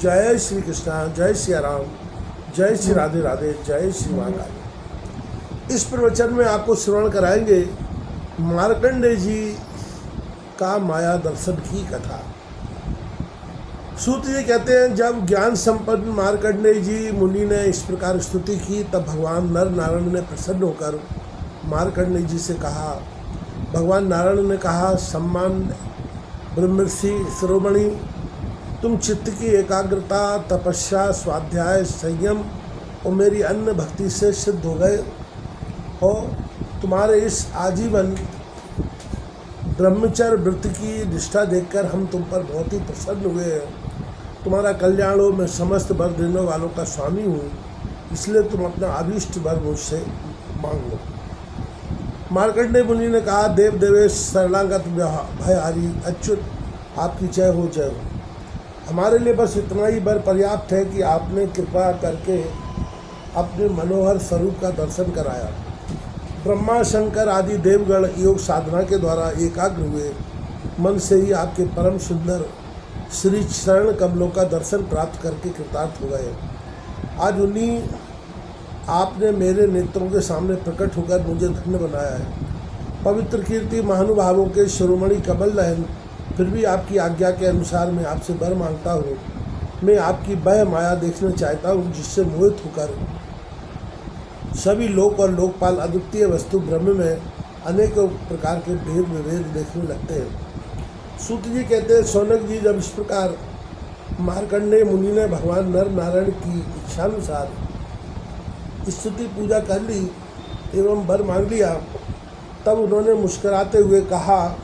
जय श्री कृष्णा, जय श्री राम, जय श्री राधे राधे, जय श्री महाकाल। इस प्रवचन में आपको श्रवण कराएंगे मार्कंडेय जी का माया दर्शन की कथा। सूत जी कहते हैं, जब ज्ञान संपन्न मार्कंडेय जी मुनि ने इस प्रकार स्तुति की, तब भगवान नर नारायण ने प्रसन्न होकर मार्कंडेय जी से कहा। भगवान नारायण ने कहा, सम्मान ब्रह्मर्षि शिरोमणि, तुम चित्त की एकाग्रता, तपस्या, स्वाध्याय, संयम और मेरी अन्य भक्ति से सिद्ध हो गए हो। तुम्हारे इस आजीवन ब्रह्मचर्य व्रत की निष्ठा देखकर हम तुम पर बहुत ही प्रसन्न हुए हैं। तुम्हारा कल्याण हो, मैं समस्त वर देने वालों का स्वामी हूँ, इसलिए तुम अपना अभीष्ट वर मुझसे मांगो। मार्कंडेय मुनि ने कहा, देव देवेश शरणागत भयहारी अच्युत, आपकी जय हो, जय हो। हमारे लिए बस इतना ही वर पर्याप्त है कि आपने कृपा करके अपने मनोहर स्वरूप का दर्शन कराया। ब्रह्मा शंकर आदि देवगण योग साधना के द्वारा एकाग्र हुए मन से ही आपके परम सुंदर श्री चरण कमलों का दर्शन प्राप्त करके कृतार्थ हो गए। आज उन्हीं आपने मेरे नेत्रों के सामने प्रकट होकर मुझे धन्य बनाया है। पवित्र कीर्ति महानुभावों के शिरोमणि कमल नयन, फिर भी आपकी आज्ञा के अनुसार मैं आपसे वर मांगता हूँ। मैं आपकी वह माया देखना चाहता हूँ जिससे मोहित होकर सभी लोक और लोकपाल अद्वितीय वस्तु ब्रह्म में अनेकों प्रकार के भेद विभेद देखने लगते हैं। सूत जी कहते हैं, शौनक जी, जब इस प्रकार मार्कंडेय मुनि ने भगवान नर नारायण की इच्छानुसार स्तुति पूजा कर ली एवं वर मांग लिया, तब उन्होंने मुस्कुराते हुए कहा,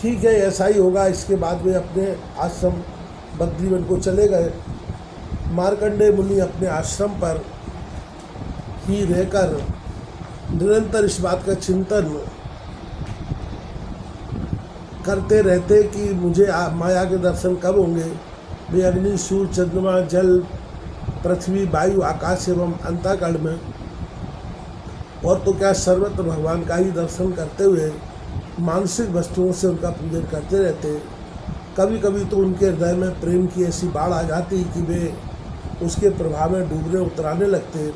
ठीक है, ऐसा ही होगा। इसके बाद वे अपने आश्रम बद्रीवन को चले गए। मार्कंडेय मुनि अपने आश्रम पर ही रहकर निरंतर इस बात का चिंतन करते रहते कि मुझे माया के दर्शन कब होंगे। वे अग्नि, सूर्य, चंद्रमा, जल, पृथ्वी, वायु, आकाश एवं अंतःकरण में और तो क्या सर्वत्र भगवान का ही दर्शन करते हुए मानसिक वस्तुओं से उनका पूजन करते रहते। कभी कभी तो उनके हृदय में प्रेम की ऐसी बाढ़ आ जाती कि वे उसके प्रभाव में डूबने उतराने लगते।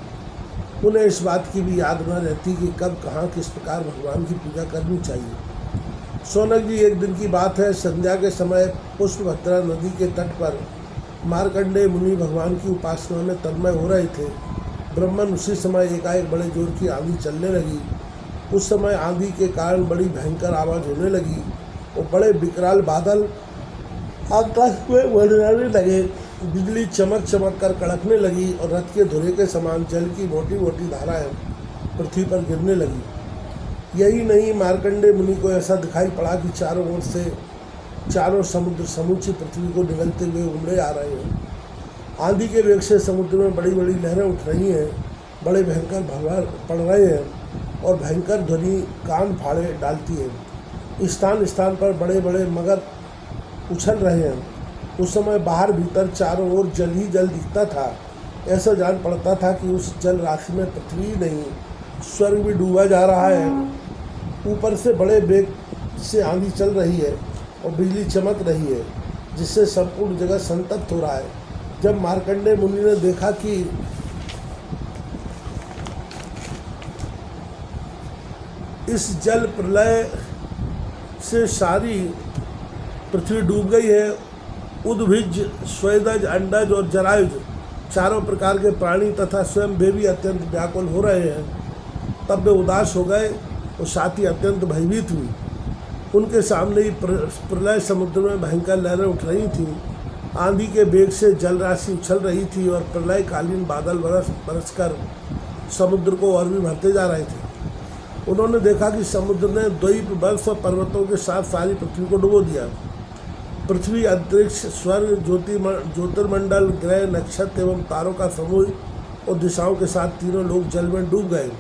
उन्हें इस बात की भी याद न रहती कि कब कहाँ किस प्रकार भगवान की पूजा करनी चाहिए। शौनक जी, एक दिन की बात है, संध्या के समय पुष्पभद्रा नदी के तट पर मार्कंडेय मुनि भगवान की उपासना में तन्मय हो रहे थे। ब्रह्मन उसी समय एकाएक बड़े जोर की आंधी चलने लगी। उस समय आंधी के कारण बड़ी भयंकर आवाज़ होने लगी और बड़े विकराल बादल आकाश में मंडराने लगे। बिजली चमक चमक कर कड़कने लगी और रथ के धुरे के समान जल की मोटी मोटी धाराएं पृथ्वी पर गिरने लगी। यही नहीं, मार्कंडेय मुनि को ऐसा दिखाई पड़ा कि चारों ओर से चारों समुद्र समूची पृथ्वी को निगलते हुए उमड़े आ रहे हैं। आंधी के वेग से समुद्र में बड़ी बड़ी लहरें उठ रही हैं, बड़े भयंकर भंवर पड़ रहे हैं और भयंकर ध्वनि कान फाड़े डालती है। स्थान स्थान पर बड़े बड़े मगर उछल रहे हैं। उस समय बाहर भीतर चारों ओर जल ही जल दिखता था। ऐसा जान पड़ता था कि उस जल राशि में पृथ्वी ही नहीं, स्वर्ग भी डूबा जा रहा है। ऊपर से बड़े वेग से आंधी चल रही है और बिजली चमक रही है, जिससे संपूर्ण जगह संतप्त हो रहा है। जब मार्कंडेय मुनि ने देखा कि इस जल प्रलय से सारी पृथ्वी डूब गई है, उद्भिज, स्वेदज, अंडज और जरायुज चारों प्रकार के प्राणी तथा स्वयं वे भी अत्यंत व्याकुल हो रहे हैं, तब वे उदास हो गए और साथ ही अत्यंत भयभीत हुई। उनके सामने ही प्रलय समुद्र में भयंकर लहरें उठ रही थीं। आंधी के वेग से जल राशि उछल रही थी और प्रलयकालीन बादल बरस कर समुद्र को और भी भरते जा रहे थे। उन्होंने देखा कि समुद्र ने द्वीप, बर्फ और पर्वतों के साथ सारी पृथ्वी को डुबो दिया। पृथ्वी, अंतरिक्ष, स्वर्ग, ज्योतिर्मंडल, ग्रह, नक्षत्र एवं तारों का समूह और दिशाओं के साथ तीनों लोग जल में डूब गए।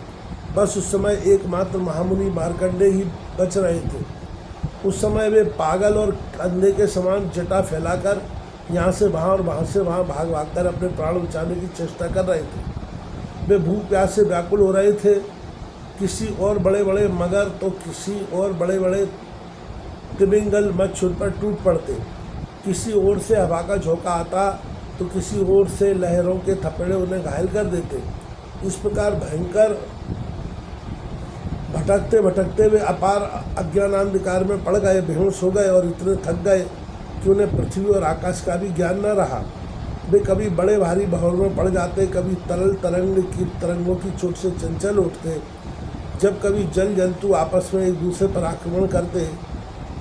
बस उस समय एकमात्र महामुनि मार्कंडेय ही बच रहे थे। उस समय वे पागल और अंधे के समान जटा फैलाकर यहाँ से वहाँ और वहाँ से वहाँ भाग भाग कर अपने प्राण बचाने की चेष्टा कर रहे थे। वे भूख प्यास से व्याकुल हो रहे थे। किसी और बड़े बड़े मगर तो किसी और बड़े बड़े तिमिंगल मच्छर पर टूट पड़ते। किसी ओर से हवा का झोंका आता तो किसी ओर से लहरों के थपेड़े उन्हें घायल कर देते। इस प्रकार भयंकर भटकते भटकते वे अपार अज्ञानांधकार में पड़ गए, बेहोश हो गए और इतने थक गए कि उन्हें पृथ्वी और आकाश का भी ज्ञान न रहा। वे कभी बड़े भारी भंवर में पड़ जाते, कभी तरल तरंगों की चोट से चंचल उठते। जब कभी जल जंतु आपस में एक दूसरे पर आक्रमण करते,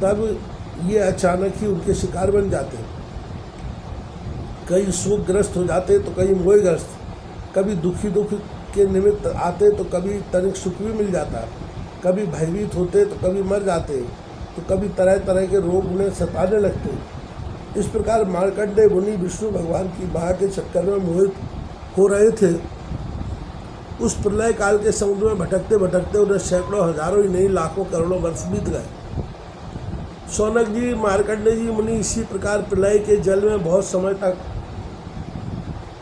तब ये अचानक ही उनके शिकार बन जाते। कई शोकग्रस्त हो जाते तो कई मोहग्रस्त, कभी दुख के निमित्त आते तो कभी तनिक सुख भी मिल जाता, कभी भयभीत होते तो कभी मर जाते, तो कभी तरह तरह के रोग उन्हें सताने लगते। इस प्रकार मार्कंडेय मुनि विष्णु भगवान की बाह के चक्कर में मोहित हो रहे थे। उस प्रलय काल के समुद्र में भटकते भटकते उन्हें सैकड़ों हजारों ही नहीं लाखों करोड़ों वर्ष बीत गए। शौनक जी, मार्कंडेय जी मुनि इसी प्रकार प्रलय के जल में बहुत समय तक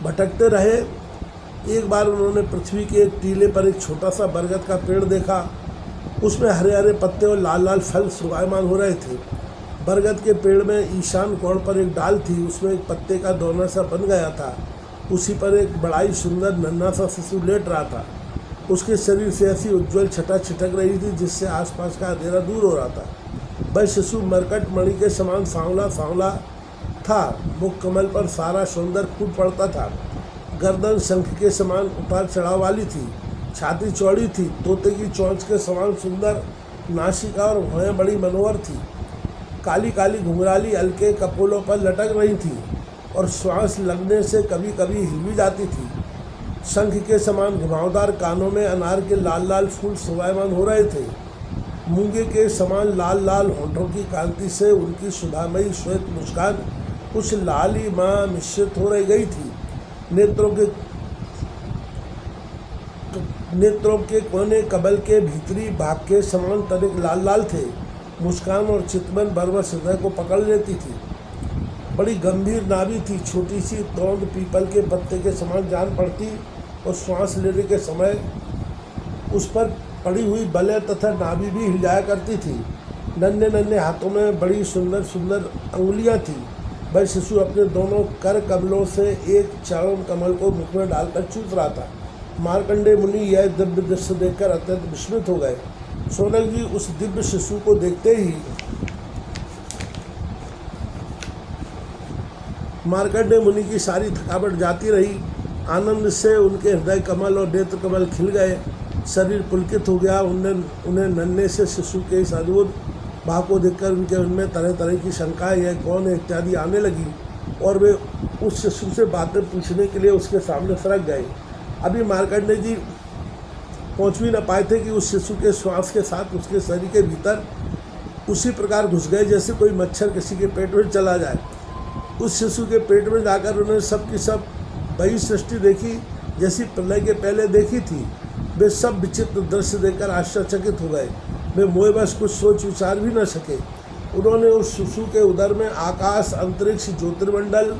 भटकते रहे। एक बार उन्होंने पृथ्वी के एक टीले पर एक छोटा सा बरगद का पेड़ देखा। उसमें हरे हरे पत्ते और लाल लाल फल शोभायमान हो रहे थे। बरगद के पेड़ में ईशान कोण पर एक डाल थी, उसमें एक पत्ते का दोना सा बन गया था। उसी पर एक बड़ा ही सुंदर नन्हा सा शिशु लेट रहा था। उसके शरीर से ऐसी उज्ज्वल छटा छिटक रही थी जिससे आसपास का अंधेरा दूर हो रहा था। वह शिशु मरकट मणि के समान सांवला सांवला था। मुख कमल पर सारा सौंदर्य फूट पड़ता था। गर्दन शंख के समान उतार चढ़ाव वाली थी। छाती चौड़ी थी। तोते की चोंच के समान सुंदर नासिका और भौहें बड़ी मनोहर थी। काली काली घुंघराली अलके कपोलों पर लटक रही थी और श्वास लगने से कभी कभी हिल भी जाती थी। शंख के समान घुमावदार कानों में अनार के लाल लाल फूल शोभायमान हो रहे थे। मूंगे के समान लाल लाल होंठों की कांति से उनकी सुधामयी श्वेत मुस्कान कुछ लाली माँ मिश्रित हो रह गई थी। नेत्रों के कोने कबल के भीतरी भाग के समान तनिक लाल लाल थे। मुस्कान और चितवन बरबस हृदय को पकड़ लेती थी। बड़ी गंभीर नाभि थी। छोटी सी तोंद पीपल के पत्ते के समान जान पड़ती और श्वास लेने के समय उस पर पड़ी हुई बले तथा नाभि भी हिल जाया करती थी। नन्हे नन्हे हाथों में बड़ी सुंदर सुंदर अंगुलियां थीं। वह शिशु अपने दोनों कर कमलों से एक चरण कमल को मुख में डालकर चूस रहा था। मार्कंडेय मुनि यह दिव्य दृश्य देखकर अत्यंत विस्मित हो गए। शौनक जी उस दिव्य शिशु को देखते ही मार्कंडेय मुनि की सारी थकावट जाती रही। आनंद से उनके हृदय कमल और नेत्र कमल खिल गए। शरीर पुलकित हो गया। उन्हें नन्हे से शिशु के इस अद्भुत भाव को देखकर उनके उनमें तरह तरह की शंकाएं, यह कौन है इत्यादि आने लगी और वे उस शिशु से बातें पूछने के लिए उसके सामने सरक गए। अभी मार्कंडेय जी पहुँच भी न पाए थे कि उस शिशु के श्वास के साथ उसके शरीर के भीतर उसी प्रकार घुस गए जैसे कोई मच्छर किसी के पेट में चला जाए। उस शिशु के पेट में जाकर उन्होंने सब की सब वही सृष्टि देखी जैसी प्रलय के पहले देखी थी। वे सब विचित्र दृश्य देखकर आश्चर्यचकित हो गए। वे मोहवश कुछ सोच विचार भी न सके। उन्होंने उस शिशु के उदर में आकाश, अंतरिक्ष, ज्योतिर्मंडल,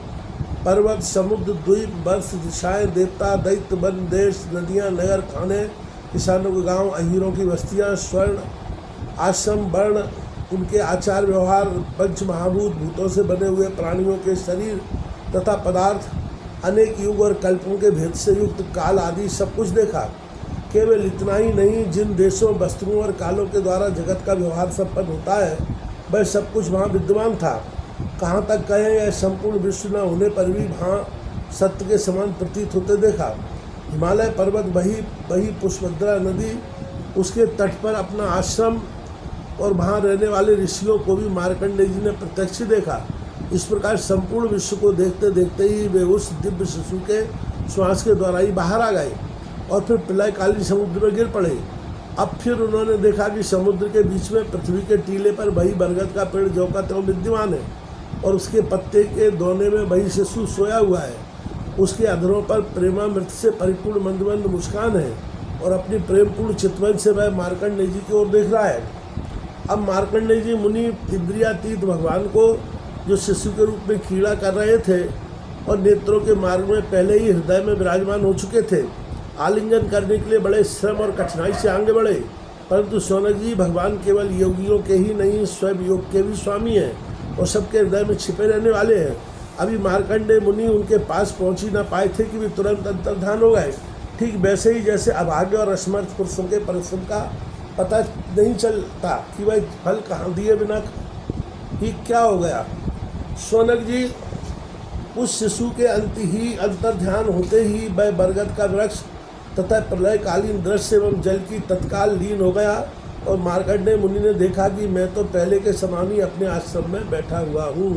पर्वत, समुद्र, द्वीप, वर्ष, दिशाएं, देवता, दैत्य, वन, देश, नदियाँ, नगर, खाने, किसानों के गांव, अहीरों की बस्तियाँ, स्वर्ण, आश्रम, वर्ण, उनके आचार व्यवहार, पंच महाभूत, भूतों से बने हुए प्राणियों के शरीर तथा पदार्थ, अनेक युग और कल्पों के भेद से युक्त काल आदि सब कुछ देखा। केवल इतना ही नहीं, जिन देशों, वस्तुओं और कालों के द्वारा जगत का व्यवहार संपन्न होता है वह सब कुछ वहाँ विद्यमान था। कहाँ तक कहें, यह संपूर्ण विश्व न होने पर भी वहाँ सत्य के समान प्रतीत होते देखा। हिमालय पर्वत, वही पुष्पभद्रा नदी, उसके तट पर अपना आश्रम और वहाँ रहने वाले ऋषियों को भी मार्कंडेय जी ने प्रत्यक्ष देखा। इस प्रकार संपूर्ण विश्व को देखते देखते ही वे उस दिव्य शिशु के श्वास के द्वारा ही बाहर आ गए और फिर प्रलयकालीन समुद्र में गिर पड़े। अब फिर उन्होंने देखा कि समुद्र के बीच में पृथ्वी के टीले पर वही बरगद का पेड़ ज्यों का त्यों विद्यमान है और उसके पत्ते के दोने में वही शिशु सोया हुआ है। उसके अधरों पर प्रेमामृत से परिपूर्ण मंद मुस्कान है और अपनी प्रेमपूर्ण चितवन से वह मार्कंडेय जी की ओर देख रहा है। अब मार्कंडेय जी मुनि इंद्रियातीत भगवान को जो शिशु के रूप में कीड़ा कर रहे थे और नेत्रों के मार्ग में पहले ही हृदय में विराजमान हो चुके थे, आलिंगन करने के लिए बड़े श्रम और कठिनाई से आगे बढ़े। परंतु शौनक जी, भगवान केवल योगियों के ही नहीं, स्वयं योग के भी स्वामी हैं और सबके हृदय में छिपे रहने वाले हैं। अभी मार्कंडेय मुनि उनके पास पहुंच ही ना पाए थे कि वे तुरंत अंतर्धान हो गए। ठीक वैसे ही जैसे अभागे और असमर्थ पुरुषों के परिश्रम का पता नहीं चलता कि वह फल कहाँ दिए बिना ही क्या हो गया। शौनक जी, उस शिशु के अंतर्ध्यान होते ही वह बरगद का वृक्ष तथा प्रलयकालीन दृश्य एवं जल की तत्काल लीन हो गया और मार्कंडेय मुनि ने देखा कि मैं तो पहले के समान ही अपने आश्रम में बैठा हुआ हूँ।